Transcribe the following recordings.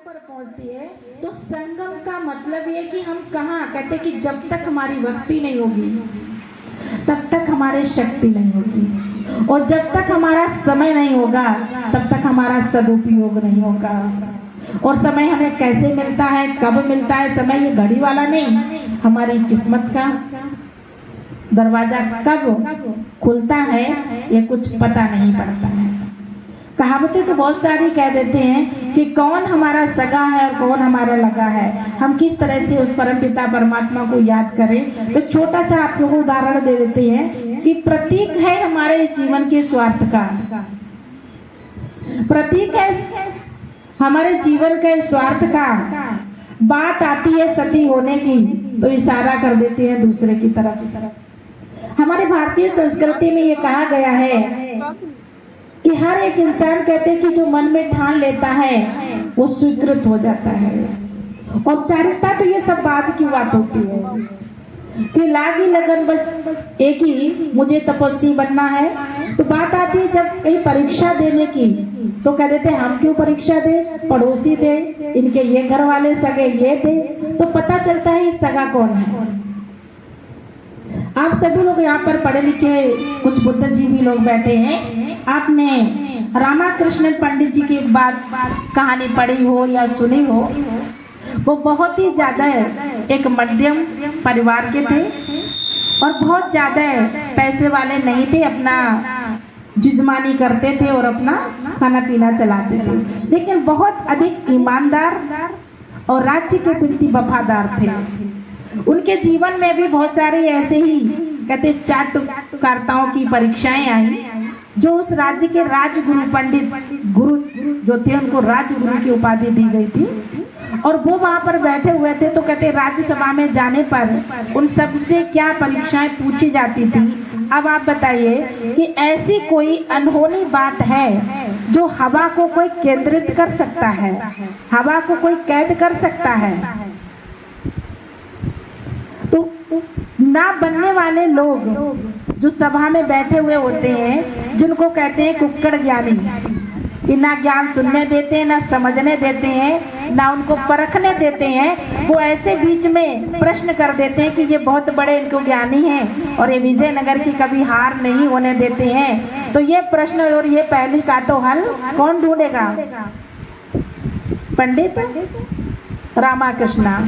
पर पहुंचती है तो संगम का मतलब ये कि हम कहाँ, कहते कि जब तक हमारी भक्ति नहीं होगी तब तक हमारी शक्ति नहीं होगी, और जब तक हमारा समय नहीं होगा तब तक हमारा सदुपयोग नहीं होगा। और समय हमें कैसे मिलता है, कब मिलता है समय, ये घड़ी वाला नहीं, हमारी किस्मत का दरवाजा कब खुलता है ये कुछ पता नहीं पड़ता है। कहावतें तो बहुत सारी कह देते हैं कि कौन हमारा सगा है और कौन हमारा लगा है, हम किस तरह से उस परमपिता परमात्मा को याद करें। तो छोटा सा आप लोगों को उदाहरण दे देते हैं कि प्रतीक है हमारे इस जीवन के स्वार्थ का, प्रतीक है हमारे जीवन के स्वार्थ का। बात आती है सती होने की तो इशारा कर देते हैं दूसरे की तरफ। हमारे भारतीय संस्कृति में ये कहा गया है कि हर एक इंसान, कहते हैं कि जो मन में ठान लेता है वो स्वीकृत हो जाता है। औपचारिकता तो ये सब बाद की बात होती है कि लागी लगन बस एक ही मुझे तपस्वी बनना है। तो बात आती है जब कहीं परीक्षा देने की तो कह देते हैं हम क्यों परीक्षा दे, पड़ोसी दे, इनके ये घर वाले सगे ये दे। तो पता चलता है इस सगा कौन है। आप सभी लोग यहाँ पर पढ़े लिखे कुछ बुद्धिजीवी लोग बैठे हैं, आपने रामाकृष्णन पंडित जी की एक बात कहानी पढ़ी हो या सुनी हो। वो बहुत ही ज्यादा एक मध्यम परिवार के थे और बहुत ज्यादा पैसे वाले नहीं थे, अपना जिजमानी करते थे और अपना खाना पीना चलाते थे, लेकिन बहुत अधिक ईमानदार और राज्य के प्रति वफादार थे। उनके जीवन में भी बहुत सारे ऐसे ही, कहते चाटुकारिताओं की परीक्षाएं आई जो उस राज्य के राजगुरु पंडित गुरु जो थे उनको राजगुरु की उपाधि दी गई थी। और वो वहां पर बैठे हुए थे तो कहते राज्यसभा में जाने पर उन सबसे क्या परीक्षाएं पूछी जाती थी। अब आप बताइए कि ऐसी कोई अनहोनी बात है जो हवा को कोई केंद्रित कर सकता है, हवा को कोई कैद कर सकता है। तो ना बनने वाले लोग जो सभा में बैठे हुए होते हैं, जिनको कहते हैं कुक्कड़ ज्ञानी, कि ना ज्ञान सुनने देते हैं, ना समझने देते हैं, ना उनको परखने देते हैं, वो ऐसे बीच में प्रश्न कर देते हैं कि ये बहुत बड़े इनको ज्ञानी हैं और ये विजयनगर की कभी हार नहीं होने देते हैं। तो ये प्रश्न और ये पहली का तो हल कौन ढूंढेगा? पंडित रामाकृष्णा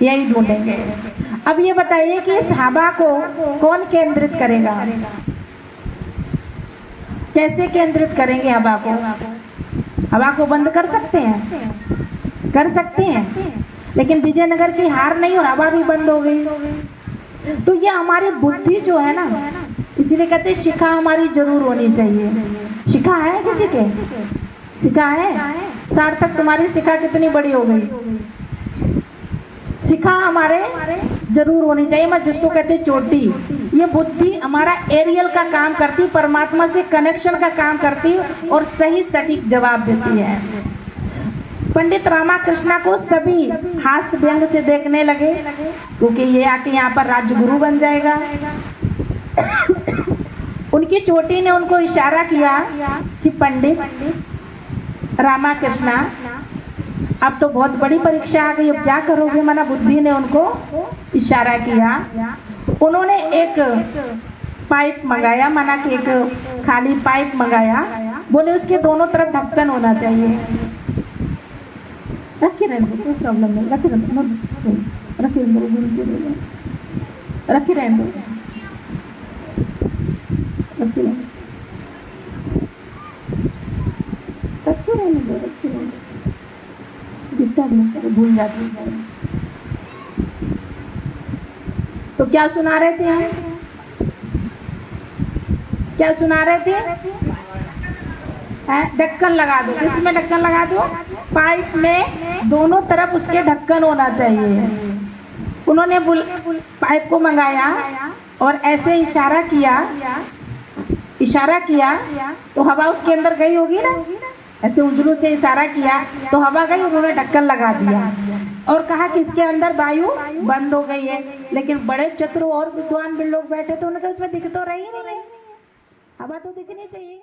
यही ढूंढेंगे। अब ये बताइए कि इस हवा को कौन केंद्रित करेगा, कैसे केंद्रित करेंगे हवा को? हवा को बंद कर सकते हैं, कर सकते हैं, लेकिन विजयनगर की हार नहीं और हवा भी बंद हो गई। तो ये हमारी बुद्धि जो है ना, इसीलिए कहते हैं शिखा हमारी जरूर होनी चाहिए। शिखा है किसी के? शिखा है? सार्थक तुम्हारी शिखा कितनी बड़ी हो गई? शिखा हमारे जरूर होनी चाहिए। मैं जिसको कहते हैं चोटी, ये बुद्धि हमारा एरियल का काम करती, परमात्मा से कनेक्शन का काम करती और सही सटीक जवाब देती है। पंडित रामाकृष्णा को सभी हास्य व्यंग से देखने लगे क्योंकि ये आके यहाँ पर राजगुरु बन जाएगा। उनकी चोटी ने उनको इशारा किया कि पंडित रामाकृष्णा अब तो बहुत बड़ी परीक्षा आ गई, अब क्या करोगे? मना बुद्धि ने उनको इशारा किया। उन्होंने एक पाइप मंगाया, मना कि एक खाली पाइप मंगाया, बोले उसके दोनों तरफ ढक्कन होना चाहिए। रखी रहने दो, कोई प्रॉब्लम नहीं, रखी रहने दो, रखी रहने दो, रखी रहने दो, रखी रहने दो, रखी रहने दो, डिस्टर्ब नहीं करो, भूल जाती है। तो क्या सुना रहे थे हम? क्या सुना रहे थे? ढक्कन लगा दो। किसमें ढक्कन लगा दो? पाइप में दोनों तरफ उसके ढक्कन होना चाहिए। उन्होंने पाइप को मंगाया और ऐसे इशारा किया तो हवा उसके अंदर गई होगी ना, ऐसे उंगलियों से इशारा किया तो हवा गई, उन्होंने ढक्कन लगा दिया और कहा कि इसके अंदर वायु बंद हो गई है। लेकिन बड़े चतुर और विद्वान भी लोग बैठे थे, उन्होंने कहा उसमें दिख तो रही नहीं है, हवा तो दिखनी चाहिए।